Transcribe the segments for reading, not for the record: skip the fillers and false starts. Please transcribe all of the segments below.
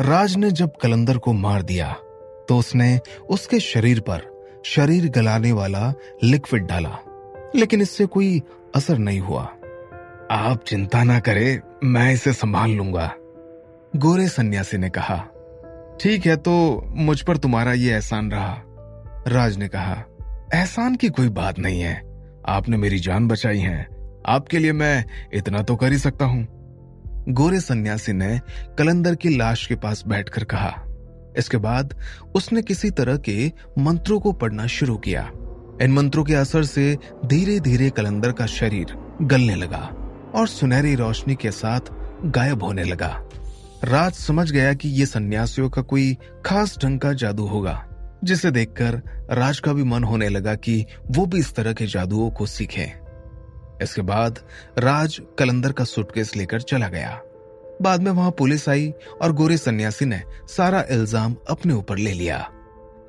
राज ने जब कलंदर को मार दिया तो उसने उसके शरीर पर शरीर गलाने वाला लिक्विड डाला, लेकिन इससे कोई असर नहीं हुआ। आप चिंता ना करें, मैं इसे संभाल लूंगा, गोरे सन्यासी ने कहा। ठीक है, तो मुझ पर तुम्हारा ये एहसान रहा, राज ने कहा। एहसान की कोई बात नहीं है, आपने मेरी जान बचाई है, आपके लिए मैं इतना तो कर ही सकता हूं, गोरे सन्यासी ने कलंदर की लाश के पास बैठकर कहा। इसके बाद उसने किसी तरह के मंत्रों को पढ़ना शुरू किया। इन मंत्रों के असर से धीरे धीरे कलंदर का शरीर गलने लगा और सुनहरी रोशनी के साथ गायब होने लगा। राज समझ गया कि यह सन्यासियों का कोई खास ढंग का जादू होगा, जिसे देखकर राज का भी मन होने लगा कि वो भी इस तरह के जादुओं को सीखे। इसके बाद राज कलंदर का सूटकेस लेकर चला गया। बाद में वहां पुलिस आई और गोरे सन्यासी ने सारा इल्जाम अपने ऊपर ले लिया,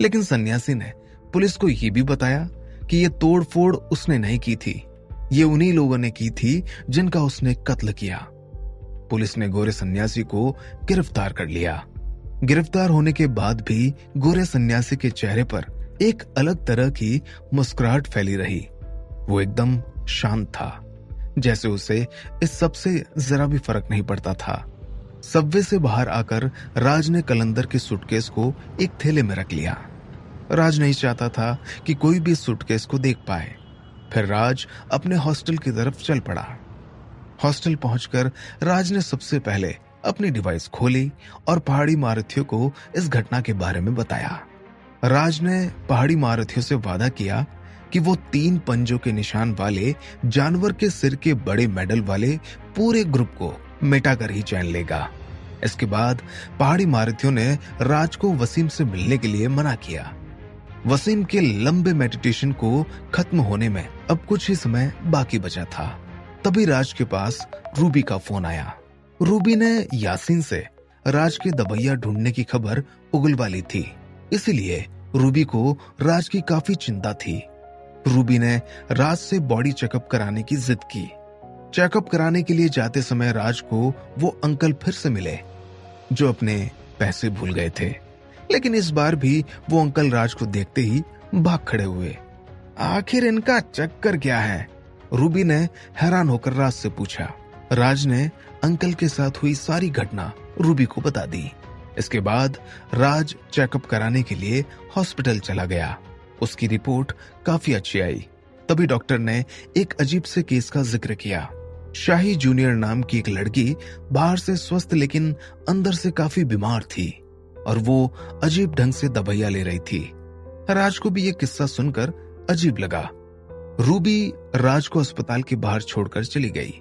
लेकिन सन्यासी ने पुलिस को यह भी बताया कि यह तोड़फोड़ उसने नहीं की थी, ये उन्हीं लोगों ने की थी जिनका उसने कत्ल किया। पुलिस ने गोरे सन्यासी को गिरफ्तार कर लिया। गिरफ्तार होने के बाद भी गोरे सन्यासी के चेहरे पर एक अलग तरह की मुस्कुराहट फैली रही। वो एकदम शांत था, जैसे उसे इस सब से जरा भी फर्क नहीं पड़ता था। सबवे से बाहर आकर राज ने कलंदर के सूटकेस को एक थैले में रख लिया। राज नहीं चाहता था कि कोई भी सूटकेस को देख पाए। फिर राज अपने हॉस्टल की तरफ चल पड़ा। हॉस्टल पहुंचकर राज ने सबसे पहले अपनी डिवाइस खोली और पहाड़ी महारथियों को इस घटना के बारे में बताया। राज ने पहाड़ी महारथियों से वादा किया कि वो 3 पंजों के निशान वाले जानवर के सिर के बड़े मेडल वाले पूरे ग्रुप को मिटाकर ही चैन लेगा। इसके बाद पहाड़ी महारथियों ने राज को वसीम से मिलने के लिए मना किया। वसीम के लंबे मेडिटेशन को खत्म होने में अब कुछ ही समय बाकी बचा था। तभी राज के पास रूबी का फोन आया। रूबी ने यासीन से राज के दवाइयां ढूंढने की खबर उगलवा ली थी, इसीलिए रूबी को राज की काफी चिंता थी। रूबी ने राज से बॉडी चेकअप कराने की जिद की। चेकअप कराने के लिए जाते समय राज को वो अंकल फिर से मिले जो अपने पैसे भूल गए थे, लेकिन इस बार भी वो अंकल राज को देखते ही भाग खड़े हुए। आखिर इनका चक्कर क्या है? रूबी ने हैरान होकर राज से पूछा। राज ने अंकल के साथ हुई सारी घटना रूबी को बता दी। इसके बाद राज चेकअप कराने के लिए हॉस्पिटल चला गया। उसकी रिपोर्ट काफी अच्छी आई। तभी डॉक्टर ने एक अजीब से केस का जिक्र किया। शाही जूनियर नाम की एक लड़की बाहर से स्वस्थ लेकिन अंदर से काफी बीमार थी और वो अजीब ढंग से दवाइयां ले रही थी। राज को भी ये किस्सा सुनकर अजीब लगा। रूबी राज को अस्पताल के बाहर छोड़कर चली गई।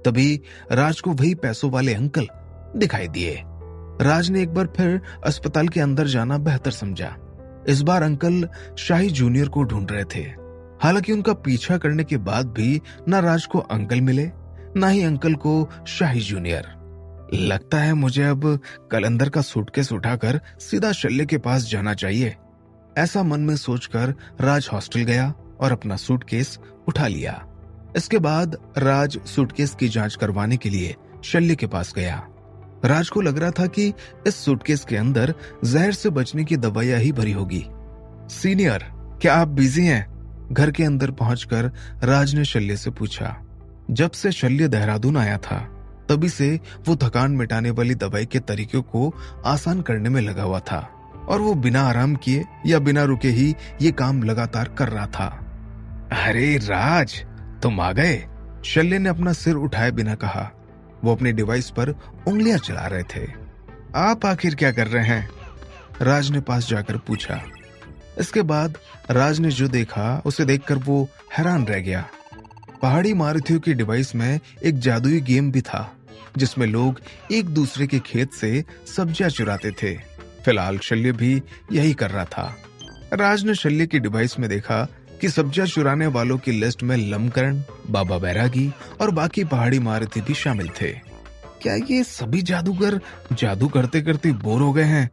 तभी राज को वही पैसों वाले अंकल दिखाई दिए। राज ने एक बार फिर अस्पताल के अंदर जाना बेहतर समझा। इस बार अंकल शाही जूनियर को ढूंढ रहे थे। हालांकि उनका पीछा करने के बाद भी न राज को अंकल मिले, न ही अंकल को शाही जूनियर। लगता है मुझे अब कलंदर का सूटकेस उठाकर सीधा शल्य के पास जाना चाहिए, ऐसा मन में सोचकर राज हॉस्टल गया और अपना सूटकेस उठा लिया। इसके बाद राज सूटकेस की जांच करवाने के लिए शल्य के पास गया। राज को लग रहा था कि इस सूटकेस के अंदर जहर से बचने की दवाइयां ही भरी होगी। सीनियर, क्या आप बिजी हैं? घर के अंदर पहुंचकर राज ने शल्य से पूछा। जब से शल्य देहरादून आया था तभी से वो थकान मिटाने वाली दवाई के तरीकों को आसान करने में लगा हुआ था और वो बिना आराम किए या बिना रुके ही ये काम लगातार कर रहा था। अरे राज, तुम आ गए, शल्य ने अपना सिर उठाए बिना कहा। वो अपने डिवाइस पर उंगलियां चला रहे थे। आप आखिर क्या कर रहे हैं? राज ने पास जाकर पूछा। इसके बाद राज ने जो देखा उसे देखकर वो हैरान रह गया। पहाड़ी महारथियों की डिवाइस में एक जादुई गेम भी था जिसमें लोग एक दूसरे के खेत से सब्जियां चुराते थे। फिलहाल शल्य भी यही कर रहा था। राज ने शल्य की डिवाइस में देखा कि सब्जियां चुराने वालों की लिस्ट में लमकरण, बाबा बैरागी और बाकी पहाड़ी महारथी भी शामिल थे। क्या ये सभी जादूगर जादू करते करते बोर हो गए हैं?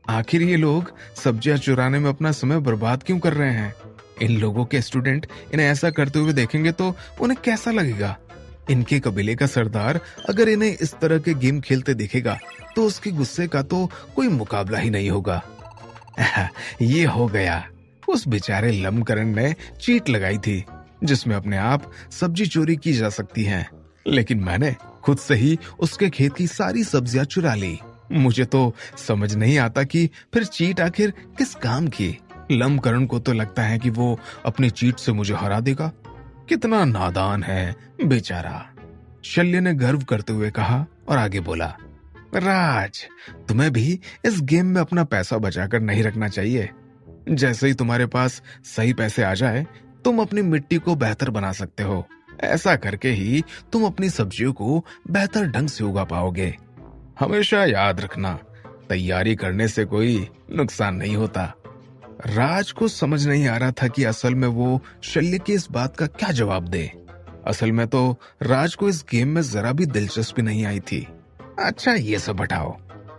आखिर ये लोग सब्जियां चुराने में अपना समय बर्बाद क्यों कर रहे हैं? इन लोगों के स्टूडेंट इन्हें ऐसा करते हुए देखेंगे तो उन्हें कैसा लगेगा? इनके कबीले का सरदार अगर इन्हें इस तरह के गेम खेलते दिखेगा तो उसके गुस्से का तो कोई मुकाबला ही नहीं होगा। ये हो गया। उस बेचारे लमकरण ने चीट लगाई थी जिसमें अपने आप सब्जी चोरी की जा सकती है, लेकिन मैंने खुद से ही उसके खेत की सारी सब्जियां चुरा ली। मुझे तो समझ नहीं आता कि फिर चीट आखिर किस काम की। लमकरण को तो लगता है कि वो अपनी चीट से मुझे हरा देगा। कितना नादान है बेचारा। शल्य ने गर्व करते हुए कहा और आगे बोला, राज, तुम्हें भी इस गेम में अपना पैसा बचाकर नहीं रखना चाहिए। जैसे ही तुम्हारे पास सही पैसे आ जाए तुम अपनी मिट्टी को बेहतर बना सकते हो। ऐसा करके ही तुम अपनी सब्जियों को बेहतर ढंग से उगा पाओगे। हमेशा याद रखना, तैयारी करने से कोई नुकसान नहीं होता। राज को समझ नहीं आ रहा था कि असल में वो शल्य की इस बात का क्या जवाब दे। असल में तो राज को इस गेम में जरा भी दिलचस्पी नहीं आई थी। अच्छा ये सब हटाओ,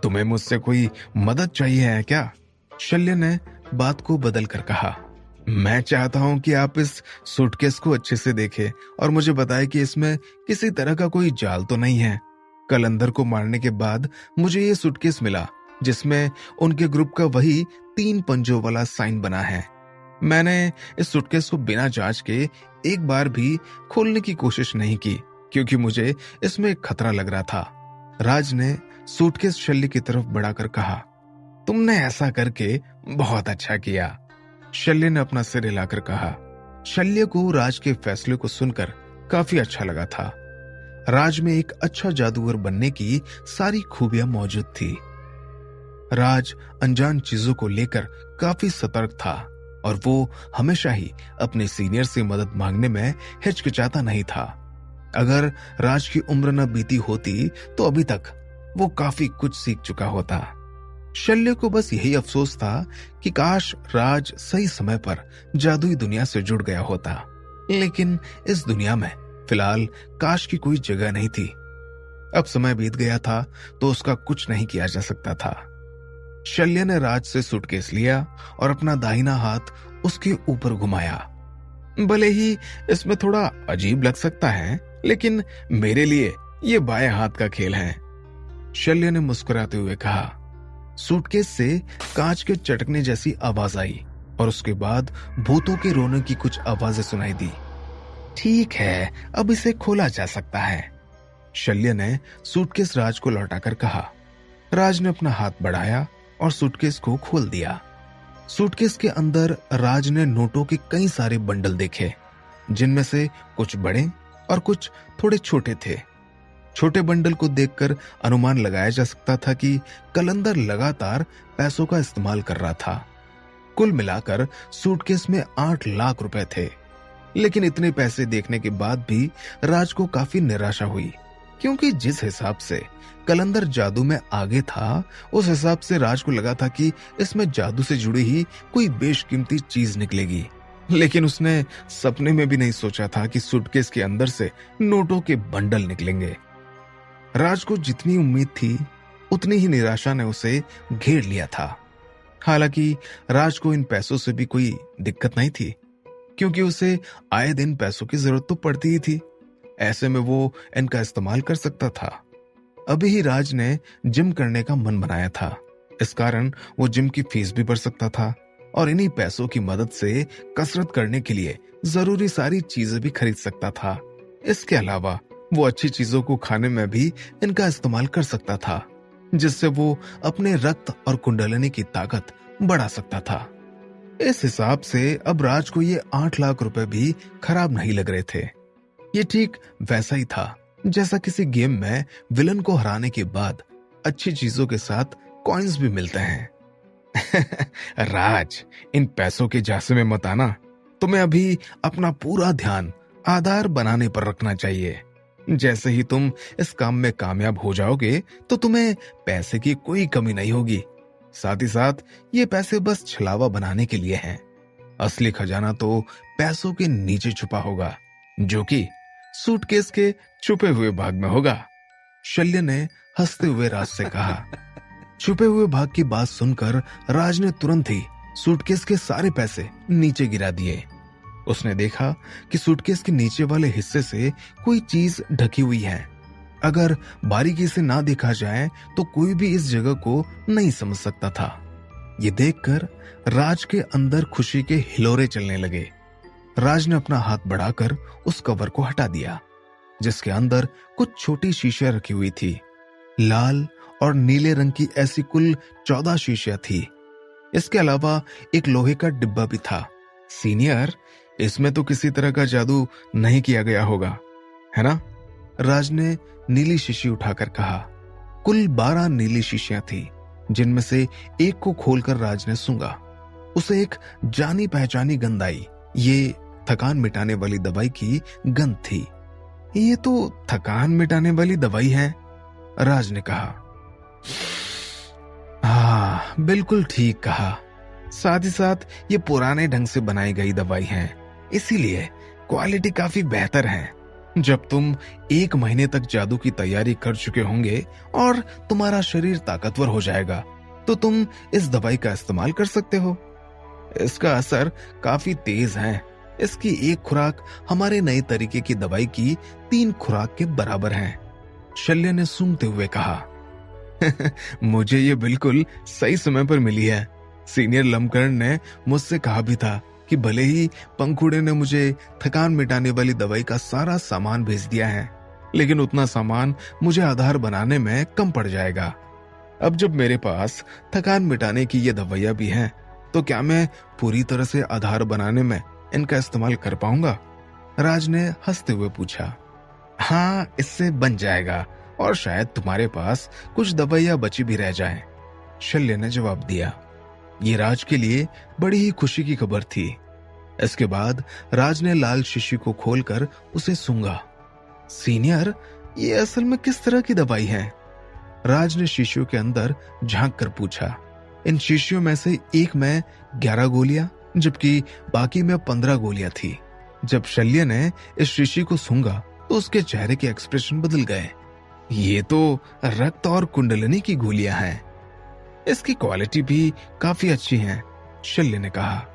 तुम्हें मुझसे कोई मदद चाहिए है क्या? शल्य ने बात को बदल कर कहा, मैं चाहता हूं कि आप इस सूटकेस को अच्छे से देखें और मुझे बताएं कि इसमें किसी तरह का कोई जाल तो नहीं है। कलंदर को मारने के बाद मुझे ये सूटकेस मिला जिसमें उनके ग्रुप का वही 3 पंजों वाला साइन बना है। मैंने इस सूटकेस को बिना जांच के एक बार भी खोलने की कोशिश नहीं की क्योंकि मुझे इसमें एक खतरा लग रहा था। राज ने सूटकेस शल्य की तरफ बढ़ाकर कहा, तुमने ऐसा करके बहुत अच्छा किया। शल्य ने अपना सिर हिलाकर कहा। शल्य को राज के फैसले को सुनकर काफी अच्छा लगा था। राज में एक अच्छा जादूगर बनने की सारी खूबियां मौजूद थी। राज अनजान चीजों को लेकर काफी सतर्क था और वो हमेशा ही अपने सीनियर से मदद मांगने में हिचकिचाता नहीं था। अगर राज की उम्र न बीती होती तो अभी तक वो काफी कुछ सीख चुका होता। शल्य को बस यही अफसोस था कि काश राज सही समय पर जादुई दुनिया से जुड़ गया होता, लेकिन इस दुनिया में फिलहाल काश की कोई जगह नहीं थी। अब समय बीत गया था तो उसका कुछ नहीं किया जा सकता था। शल्य ने राज से सूटकेस लिया और अपना दाहिना हाथ उसके ऊपर घुमाया। भले ही इसमें थोड़ा अजीब लग सकता है, लेकिन मेरे लिए ये बाएं हाथ का खेल है, शल्य ने मुस्कुराते हुए कहा। सूटकेस से कांच के चटकने जैसी आवाज आई और उसके बाद भूतों के रोने की कुछ आवाजें सुनाई दी। ठीक है, अब इसे खोला जा सकता है, शल्य ने सूटकेस राज को लौटाकर कहा। राज ने अपना हाथ बढ़ाया और सूटकेस को खोल दिया। सूटकेस के अंदर राज ने नोटों के कई सारे बंडल देखे, जिनमें से कुछ बड़े और कुछ थोड़े छोटे थे। छोटे बंडल को देखकर अनुमान लगाया जा सकता था कि कलंदर लगातार पैसों का इस्तेमाल कर रहा था। कुल मिलाकर सूटकेस में 8 लाख रुपए थे, लेकिन इतने पैसे देखने के बाद भी राज को काफी निराशा हुई, क्योंकि जिस हिसाब से कलंदर जादू में आगे था उस हिसाब से राज को लगा था कि इसमें जादू से जुड़ी ही कोई बेशकीमती चीज निकलेगी। लेकिन उसने सपने में भी नहीं सोचा था कि सूटकेस के अंदर से नोटों के बंडल निकलेंगे। राज को जितनी उम्मीद थी उतनी ही निराशा ने उसे घेर लिया था। हालांकि राज को इन पैसों से भी कोई दिक्कत नहीं थी, क्योंकि उसे आए दिन पैसों की जरूरत तो पड़ती ही थी। ऐसे में वो इनका इस्तेमाल कर सकता था। अभी ही राज ने जिम करने का मन बनाया था, इस कारण वो जिम की फीस भी भर सकता था और इन्हीं पैसों की मदद से कसरत करने के लिए जरूरी सारी चीजें भी खरीद सकता था। इसके अलावा वो अच्छी चीजों को खाने में भी इनका इस्तेमाल कर सकता था, जिससे वो अपने रक्त और कुंडलिनी की ताकत बढ़ा सकता था। इस हिसाब से अब राज को ये 8 लाख रुपए भी खराब नहीं लग रहे थे। ये ठीक वैसा ही था जैसा किसी गेम में विलन को हराने के बाद अच्छी चीजों के साथ कॉइन्स भी मिलते हैं। राज, इन पैसों के झांसे में मत आना। तुम्हें अभी अपना पूरा ध्यान आधार बनाने पर रखना चाहिए। जैसे ही तुम इस काम में कामयाब हो जाओगे तो तुम्हें पैसे की कोई कमी नहीं होगी। साथ ही साथ ये पैसे बस छलावा बनाने के लिए हैं। असली खजाना तो पैसों के नीचे छुपा होगा, जो कि सूटकेस के छुपे हुए भाग में होगा, शल्य ने हंसते हुए राज से कहा। छुपे हुए भाग की बात सुनकर राज ने तुरंत ही सूटकेस के सारे पैसे नीचे गिरा दिए। उसने देखा कि सूटकेस के नीचे वाले हिस्से से कोई चीज ढकी हुई है। अगर बारीकी से ना देखा जाए तो कोई भी इस जगह को नहीं समझ सकता था। ये देखकर राज के अंदर खुशी के हिलोरे चलने लगे। राज ने अपना हाथ बढ़ाकर उस कवर को हटा दिया, जिसके अंदर कुछ छोटी शीशियां रखी हुई थी। लाल और नीले रंग की ऐसी कुल 14 शीशियां थी। इसके अलावा एक लोहे का डिब्बा भी था। सीनियर, इसमें तो किसी तरह का जादू नहीं किया गया होगा, है ना? राज ने नीली शीशी उठाकर कहा। कुल 12 नीली शीशियां थी, जिनमें से एक को खोलकर राज ने सूंघा। उसे एक जानी पहचानी गंध आई। ये थकान मिटाने वाली दवाई की गंध थी। ये तो थकान मिटाने वाली दवाई है, राज ने कहा। हाँ, बिल्कुल ठीक कहा। साथ ही साथ ये पुराने ढंग से बनाई गई दवाई है, इसीलिए क्वालिटी काफी बेहतर है। जब तुम 1 महीने तक जादू की तैयारी कर चुके होंगे और तुम्हारा शरीर ताकतवर हो जाएगा, तो तुम इस दवाई का इस्तेमाल कर सकते हो। इसका असर काफी तेज है। इसकी एक खुराक हमारे नए तरीके की दवाई की 3 खुराक के बराबर है, शल्य ने सूंघते हुए कहा। मुझे ये बिल्कुल सही समय पर मिली है। सीनियर लमकर्ण ने मुझसे कहा भी था कि भले ही पंखुड़े ने मुझे थकान मिटाने वाली दवाई का सारा सामान भेज दिया है, लेकिन उतना सामान मुझे आधार बनाने में कम पड़ जाएगा। अब जब मेरे पास थकान मिटाने की ये दवाइयां भी हैं, तो क्या मैं पूरी तरह से आधार बनाने में इनका इस्तेमाल कर पाऊंगा? राज ने हंसते हुए पूछा। हाँ, इससे बन जाएगा, और शायद तुम्हारे पास कुछ दवाइयां बची भी रह जाएं, शल्य ने जवाब दिया। ये राज के लिए बड़ी ही खुशी की खबर थी। इसके बाद राज ने लाल शीशी को खोलकर उसे सूंघा। सीनियर, ये असल में किस तरह की दवाई है? राज ने शीशियों के अंदर झांक कर पूछा। इन शीशियों में से एक में 11 गोलियां, जबकि बाकी में 15 गोलियां थी। जब शल्य ने इस शीशी को सूंघा तो उसके चेहरे के एक्सप्रेशन बदल गए। ये तो रक्त और कुंडलिनी की गोलियां हैं। इसकी क्वालिटी भी काफी अच्छी है, शल्य ने कहा।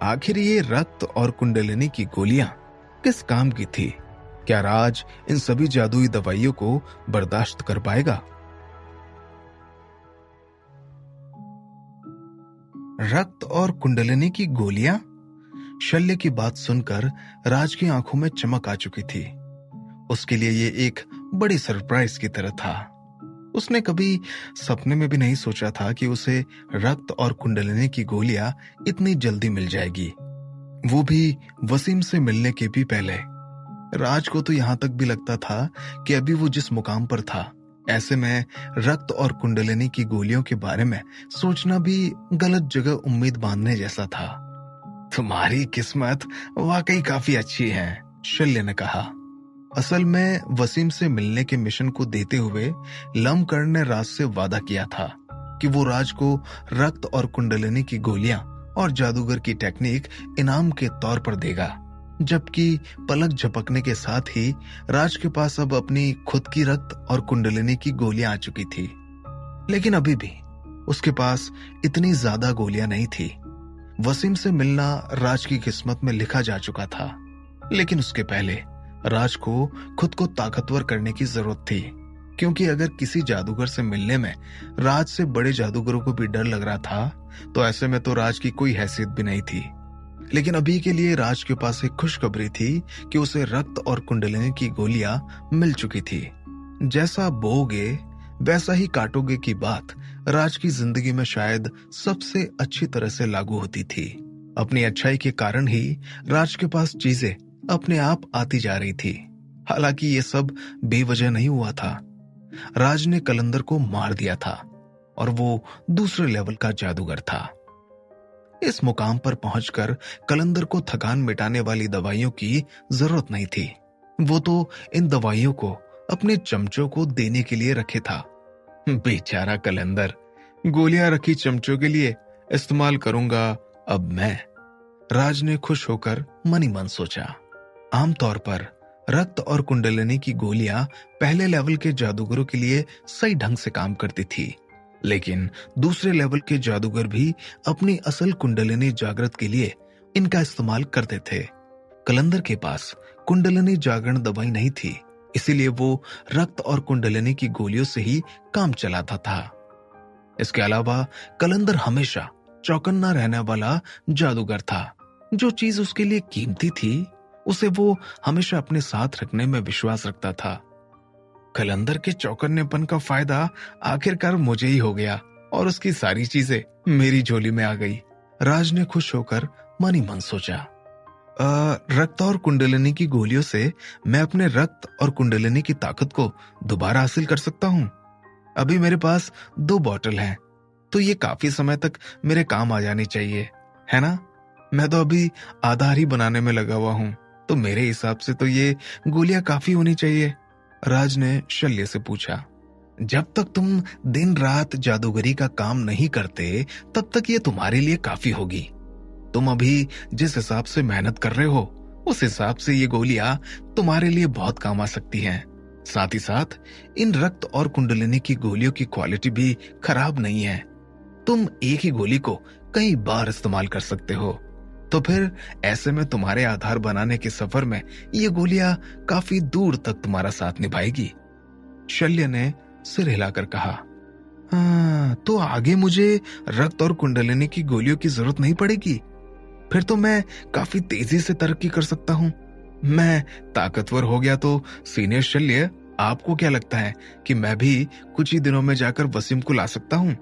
आखिर ये रक्त और कुंडलिनी की गोलियां किस काम की थी? क्या राज इन सभी जादुई दवाइयों को बर्दाश्त कर पाएगा? रक्त और कुंडलिनी की गोलियां? शल्य की बात सुनकर राज की आंखों में चमक आ चुकी थी। उसके लिए ये एक बड़ी सरप्राइज की तरह था। उसने कभी सपने में भी नहीं सोचा था कि उसे रक्त और कुंडलिनी की गोलियां इतनी जल्दी मिल जाएगी, वो भी वसीम से मिलने के भी पहले। राज को तो यहां तक भी लगता था कि अभी वो जिस मुकाम पर था, ऐसे में रक्त और कुंडलिनी की गोलियों के बारे में सोचना भी गलत जगह उम्मीद बांधने जैसा था। तुम्हारी किस्मत वाकई काफी अच्छी है, शल्य ने कहा। असल में वसीम से मिलने के मिशन को देते हुए लमकर्ण ने राज से वादा किया था कि वो राज को रक्त और कुंडलिनी की गोलियां और जादूगर की टेक्निक इनाम के तौर पर देगा। जबकि पलक झपकने के साथ ही राज के पास अब अपनी खुद की रक्त और कुंडलिनी की गोलियां आ चुकी थी। लेकिन अभी भी उसके पास इतनी ज्यादा गोलियां नहीं थी। वसीम से मिलना राज की किस्मत में लिखा जा चुका था, लेकिन उसके पहले राज को खुद को ताकतवर करने की जरूरत थी, क्योंकि अगर किसी जादूगर से मिलने में राज से बड़े जादूगरों को भी डर लग रहा था, तो ऐसे में तो राज की कोई हैसियत भी नहीं थी। लेकिन अभी के लिए राज के पास एक खुशखबरी थी कि उसे रक्त और कुंडलिनी की गोलियां मिल चुकी थी। जैसा बोगे वैसा ही काटोगे की बात राज की जिंदगी में शायद सबसे अच्छी तरह से लागू होती थी। अपनी अच्छाई के कारण ही राज के पास चीजें अपने आप आती जा रही थी। हालांकि ये सब बेवजह नहीं हुआ था। राज ने कलंदर को मार दिया था और वो दूसरे लेवल का जादूगर था। इस मुकाम पर पहुंचकर कलंदर को थकान मिटाने वाली दवाइयों की जरूरत नहीं थी। वो तो इन दवाइयों को अपने चमचों को देने के लिए रखे था। बेचारा कलंदर, गोलियां रखी चमचों के लिए इस्तेमाल करूंगा अब मैं, राज ने खुश होकर मन ही मन सोचा। आमतौर पर रक्त और कुंडलिनी की गोलियां पहले लेवल के जादूगरों के लिए सही ढंग से काम करती थी, लेकिन दूसरे लेवल के जादूगर भी अपनी असल कुंडलिनी जागृत के लिए इनका इस्तेमाल करते थे। कलंदर के पास कुंडलिनी जागरण दवाई नहीं थी, इसीलिए वो रक्त और कुंडलिनी की गोलियों से ही काम चलाता था। इसके अलावा कलंदर हमेशा चौकन्ना रहने वाला जादूगर था। जो चीज उसके लिए कीमती थी उसे वो हमेशा अपने साथ रखने में विश्वास रखता था। कलंदर के चौकन्नेपन का फायदा आखिरकार मुझे ही हो गया और उसकी सारी चीजें मेरी झोली में आ गई। राज ने खुश होकर मन ही मन सोचा, रक्त और कुंडलिनी की गोलियों से मैं अपने रक्त और कुंडलिनी की ताकत को दोबारा हासिल कर सकता हूं। अभी मेरे पास 2 बॉटल हैं, तो ये काफी समय तक मेरे काम आ जानी चाहिए, है ना? मैं तो अभी आधार ही बनाने में लगा हुआ हूं, तो मेरे हिसाब से तो ये गोलियां काफी होनी चाहिए। राज ने शल्य से पूछा, जब तक तुम दिन रात जादूगरी का काम नहीं करते तब तक ये तुम्हारे लिए काफी होगी। तुम अभी जिस हिसाब से मेहनत कर रहे हो उस हिसाब से ये गोलियां तुम्हारे लिए बहुत काम आ सकती हैं। साथ ही साथ इन रक्त और कुंडलिनी की गोलियों की क्वालिटी भी खराब नहीं है। तुम एक ही गोली को कई बार इस्तेमाल कर सकते हो, तो फिर ऐसे में तुम्हारे आधार बनाने के सफर में ये गोलियां काफी दूर तक तुम्हारा साथ निभाएगी। शल्य ने सिर हिलाकर कहा, हाँ, तो आगे मुझे रक्त और कुंडलिनी की गोलियों की जरूरत नहीं पड़ेगी। फिर तो मैं काफी तेजी से तरक्की कर सकता हूं। मैं ताकतवर हो गया तो सीनियर शल्य, आपको क्या लगता है कि मैं भी कुछ ही दिनों में जाकर वसीम को ला सकता हूं?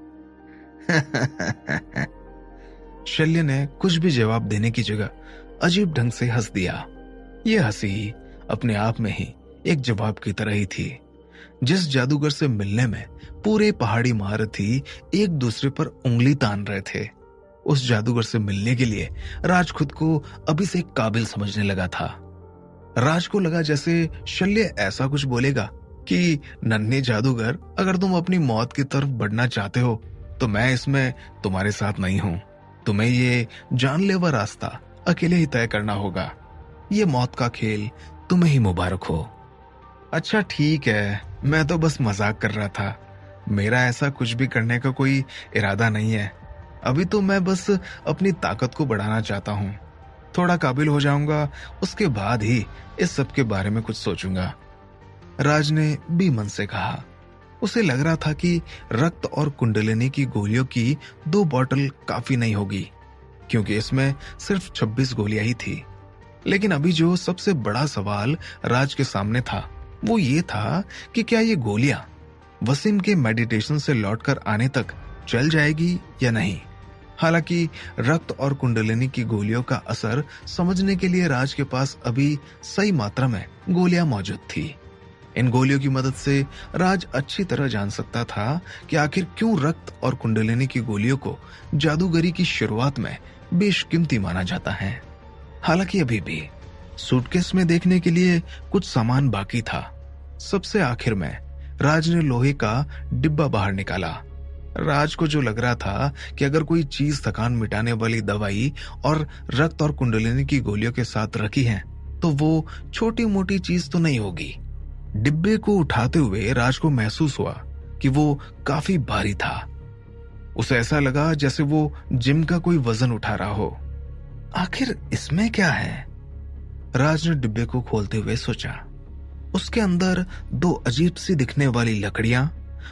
शल्य ने कुछ भी जवाब देने की जगह अजीब ढंग से हंस दिया। यह हंसी अपने आप में ही एक जवाब की तरह ही थी। जिस जादूगर से मिलने में पूरे पहाड़ी महारथी एक दूसरे पर उंगली तान रहे थे, उस जादूगर से मिलने के लिए राज खुद को अभी से काबिल समझने लगा था। राज को लगा जैसे शल्य ऐसा कुछ बोलेगा कि नन्हे जादूगर, अगर तुम अपनी मौत की तरफ बढ़ना चाहते हो तो मैं इसमें तुम्हारे साथ नहीं हूं। तुम्हें ये जानलेवा रास्ता अकेले ही तय करना होगा। ये मौत का खेल तुम्हें ही मुबारक हो। अच्छा ठीक है, मैं तो बस मजाक कर रहा था। मेरा ऐसा कुछ भी करने का कोई इरादा नहीं है। अभी तो मैं बस अपनी ताकत को बढ़ाना चाहता हूँ। थोड़ा काबिल हो जाऊंगा, उसके बाद ही इस सब के बारे में कुछ सोचूंगा। राज ने भी मन से कहा। उसे लग रहा था कि रक्त और कुंडलिनी की गोलियों की 2 बॉटल काफी नहीं होगी, क्योंकि इसमें सिर्फ 26 गोलियां ही थी। लेकिन अभी जो सबसे बड़ा सवाल राज के सामने था वो ये था कि क्या ये गोलियां वसीम के मेडिटेशन से लौटकर आने तक चल जाएगी या नहीं। हालांकि रक्त और कुंडलिनी की गोलियों का असर समझने के लिए राज के पास अभी सही मात्रा में गोलियां मौजूद थी। इन गोलियों की मदद से राज अच्छी तरह जान सकता था कि आखिर क्यों रक्त और कुंडलिनी की गोलियों को जादूगरी की शुरुआत में बेशकीमती माना जाता है। हालांकि अभी भी सूटकेस में देखने के लिए कुछ सामान बाकी था। सबसे आखिर में राज ने लोहे का डिब्बा बाहर निकाला। राज को जो लग रहा था कि अगर कोई चीज थकान मिटाने वाली दवाई और रक्त और कुंडलिनी की गोलियों के साथ रखी है तो वो छोटी मोटी चीज तो नहीं होगी। डिब्बे को उठाते हुए राज को महसूस हुआ कि वो काफी भारी था। उसे ऐसा लगा जैसे वो जिम का कोई वजन उठा रहा हो। आखिर इसमें क्या है? राज ने डिब्बे को खोलते हुए सोचा। उसके अंदर 2 अजीब सी दिखने वाली लकड़ियां,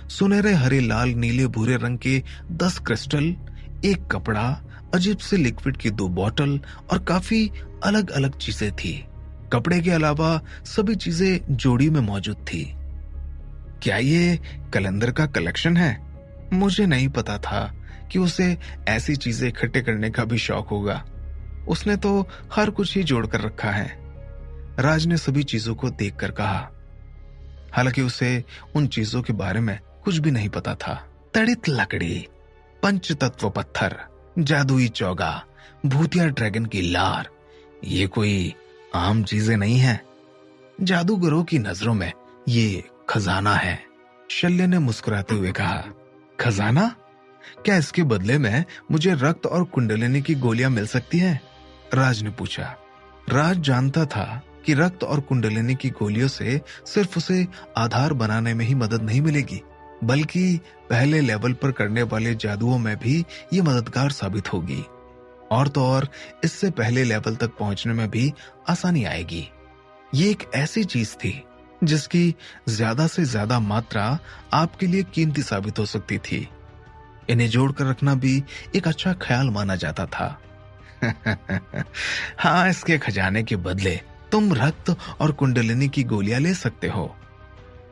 सुनहरे हरे लाल नीले भूरे रंग के 10 क्रिस्टल, एक कपड़ा, अजीब से लिक्विड की 2 बॉटल और काफी अलग अलग चीजें थी। कपड़े के अलावा सभी चीजें जोड़ी में मौजूद थी। क्या ये कलंदर का कलेक्शन है? मुझे नहीं पता था कि उसे ऐसी चीजें इकट्ठे करने का भी शौक होगा। उसने तो हर कुछ ही जोड़कर रखा है। राज ने सभी चीजों को देखकर कहा। हालांकि उसे उन चीजों के बारे में कुछ भी नहीं पता था। तड़ित लकड़ी, पंचतत्व पत्थर, जादुई चौगा, भूतिया ड्रैगन की लार, ये कोई आम चीजें नहीं है। जादूगरों की नजरों में ये खजाना है। शल्य ने मुस्कुराते हुए कहा। खजाना? क्या इसके बदले में मुझे रक्त और कुंडलिनी की गोलियां मिल सकती हैं? राज ने पूछा। राज जानता था कि रक्त और कुंडलिनी की गोलियों से सिर्फ उसे आधार बनाने में ही मदद नहीं मिलेगी, बल्कि पहले लेवल पर करने वाले जादुओं में भी ये मददगार साबित होगी। और तो और इससे पहले लेवल तक पहुंचने में भी आसानी आएगी। ये एक ऐसी चीज थी जिसकी ज्यादा से ज्यादा मात्रा आपके लिए कीमती साबित हो सकती थी। इन्हें जोड़कर रखना भी एक अच्छा ख्याल माना जाता था। हाँ, इसके खजाने के बदले तुम रक्त और कुंडलिनी की गोलियां ले सकते हो।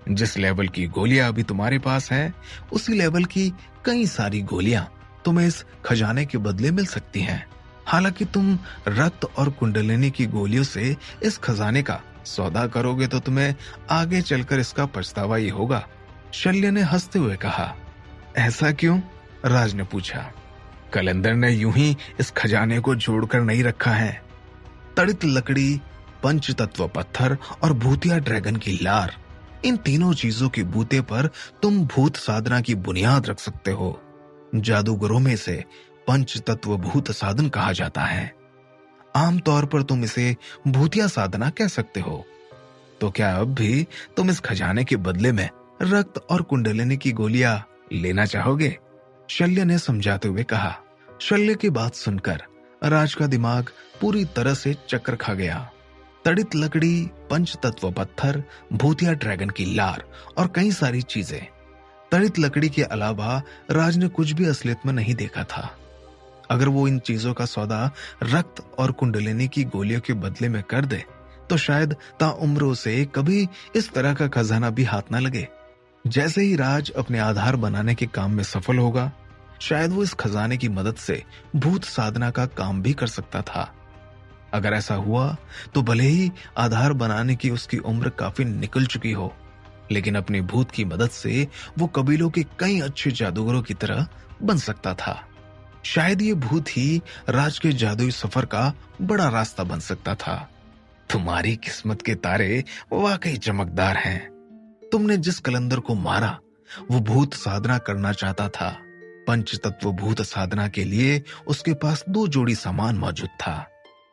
जिस लेवल की गोलियां अभी तुम्हारे पास है, उसी लेवल की कई सारी गोलियां तुम्हें इस खजाने के बदले मिल सकती हैं। हालांकि तुम रक्त और कुंडलिनी की गोलियों से इस खजाने का सौदा करोगे तो तुम्हें आगे चलकर इसका पछतावा ही होगा। शल्य ने हंसते हुए कहा। ऐसा क्यों? राज ने पूछा। कलंदर ने यूं ही इस खजाने को जोड़कर नहीं रखा है। तड़ित लकड़ी, पंच तत्व पत्थर और भूतिया ड्रैगन की लार, इन तीनों चीजों के बूते पर तुम भूत साधना की बुनियाद रख सकते हो। जादूगरों में से पंच तत्व भूत साधन कहा जाता है। आमतौर पर तुम इसे भूतिया साधना कह सकते हो। तो क्या अब भी तुम इस खजाने के बदले में रक्त और कुंडलिनी की गोलियां लेना चाहोगे? शल्य ने समझाते हुए कहा। शल्य की बात सुनकर राज का दिमाग पूरी तरह से चक्कर खा गया। तड़ित लकड़ी, पंच तत्व पत्थर, भूतिया ड्रैगन की लार और कई सारी चीजें। तड़ित लकड़ी के अलावा राज ने कुछ भी असलियत में नहीं देखा था। अगर वो इन चीजों का सौदा रक्त और कुंडलिनी की गोलियों के बदले में कर दे तो शायद ताउम्र उसे कभी इस तरह का खजाना भी हाथ ना लगे। जैसे ही राज अपने आधार बनाने के काम में सफल होगा, शायद वो इस खजाने की मदद से भूत साधना का काम भी कर सकता था। अगर ऐसा हुआ तो भले ही आधार बनाने की उसकी उम्र काफी निकल चुकी हो, लेकिन अपनी भूत की मदद से वो कबीलों के कई अच्छे जादूगरों की तरह बन सकता था। शायद ये भूत ही राज के जादुई सफर का बड़ा रास्ता बन सकता था। तुम्हारी किस्मत के तारे वाकई चमकदार हैं। तुमने जिस कलंदर को मारा वो भूत साधना करना चाहता था। पंच तत्व भूत साधना के लिए उसके पास 2 जोड़ी सामान मौजूद था,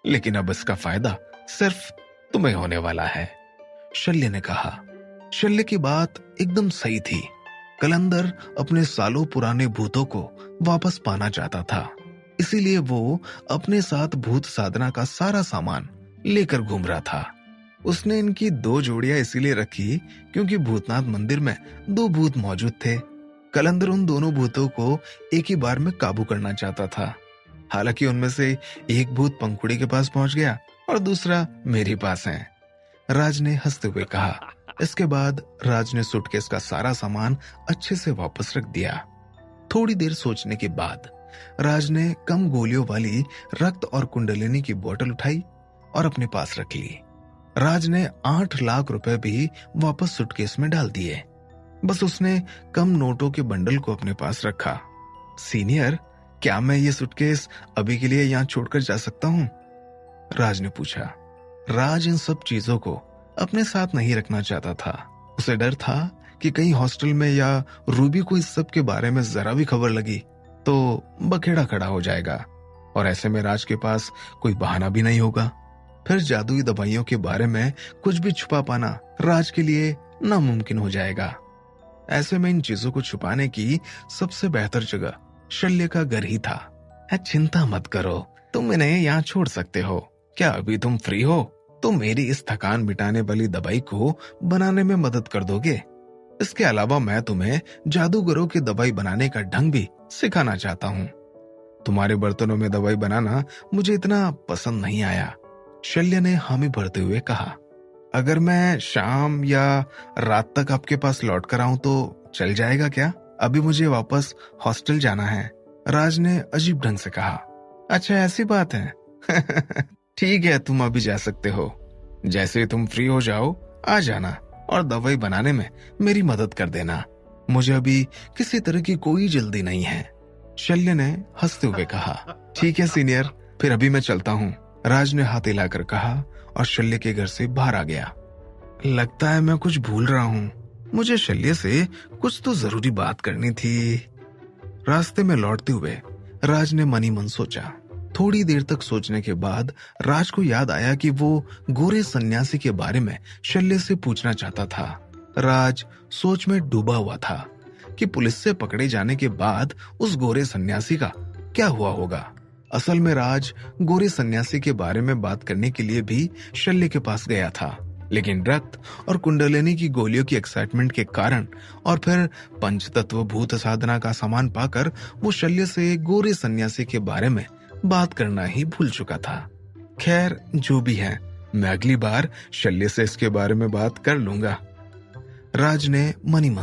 लेकिन अब इसका फायदा सिर्फ तुम्हें होने वाला है, शल्य ने कहा। शल्य की बात एकदम सही थी। कलंदर अपने सालों पुराने भूतों को वापस पाना चाहता था, इसीलिए वो अपने साथ भूत साधना का सारा सामान लेकर घूम रहा था। उसने इनकी 2 जोड़ियां इसीलिए रखी क्योंकि भूतनाथ मंदिर में 2 भूत मौजूद थे। कलंदर उन दोनों भूतों को एक ही बार में काबू करना चाहता था। हालांकि उनमें से एक भूत पंखुड़ी के पास पहुंच गया और दूसरा मेरे पास है, राज ने हंसते हुए कहा। इसके बाद राज ने सूटकेस का सारा सामान अच्छे से वापस रख दिया। थोड़ी देर सोचने के बाद राज ने कम गोलियों वाली रक्त और कुंडलिनी की बोतल उठाई और अपने पास रख ली। राज ने 8 लाख रुपए भी वापस सूटकेस में डाल दिए। बस उसने कम नोटों के बंडल को अपने पास रखा। सीनियर, क्या मैं ये सूटकेस अभी के लिए यहाँ छोड़कर जा सकता हूँ? राज ने पूछा। राज इन सब चीजों को अपने साथ नहीं रखना चाहता था। उसे डर था कि कहीं हॉस्टल में या रूबी को इस सब के बारे में जरा भी खबर लगी तो बखेड़ा खड़ा हो जाएगा, और ऐसे में राज के पास कोई बहाना भी नहीं होगा। फिर जादुई दवाइयों के बारे में कुछ भी छुपा पाना राज के लिए नामुमकिन हो जाएगा। ऐसे में इन चीजों को छुपाने की सबसे बेहतर जगह शल्य का घर ही था। चिंता मत करो, तुम इन्हें यहाँ छोड़ सकते हो। क्या अभी तुम फ्री हो तो मेरी इस थकान मिटाने वाली दवाई को बनाने में मदद कर दोगे? इसके अलावा मैं तुम्हें जादूगरों की दवाई बनाने का ढंग भी सिखाना चाहता हूँ। तुम्हारे बर्तनों में दवाई बनाना मुझे इतना पसंद नहीं आया, शल्य ने हामी भरते हुए कहा। अगर मैं शाम या रात तक आपके पास लौट कर आऊं तो चल जाएगा क्या? अभी मुझे वापस हॉस्टल जाना है, राज ने अजीब ढंग से कहा। अच्छा, ऐसी बात है। ठीक है, तुम अभी जा सकते हो। जैसे तुम फ्री हो जाओ आ जाना और दवाई बनाने में मेरी मदद कर देना। मुझे अभी किसी तरह की कोई जल्दी नहीं है, शल्य ने हंसते हुए कहा। ठीक है सीनियर, फिर अभी मैं चलता हूँ, राज ने हाथ हिलाकर कहा और शल्य के घर से बाहर आ गया। लगता है मैं कुछ भूल रहा हूँ, मुझे शल्य से कुछ तो जरूरी बात करनी थी। रास्ते में लौटते हुए राज ने मनी मन सोचा। थोड़ी देर तक सोचने के बाद राज को याद आया कि वो गोरे सन्यासी के बारे में शल्य से पूछना चाहता था। राज सोच में डूबा हुआ था कि पुलिस से पकड़े जाने के बाद उस गोरे सन्यासी का क्या हुआ होगा। असल में राज गोरे सन्यासी के बारे में बात करने के लिए भी शल्य के पास गया था, लेकिन रक्त और कुंडलिनी की गोलियों की एक्साइटमेंट के कारण और फिर पंचतत्व भूत साधना का सामान पाकर वो शल्य से गोरे सन्यासी के बारे में बात करना ही भूल चुका था। खैर जो भी है, मैं अगली बार शल्य से इसके बारे में बात कर लूंगा। राज ने मनी मन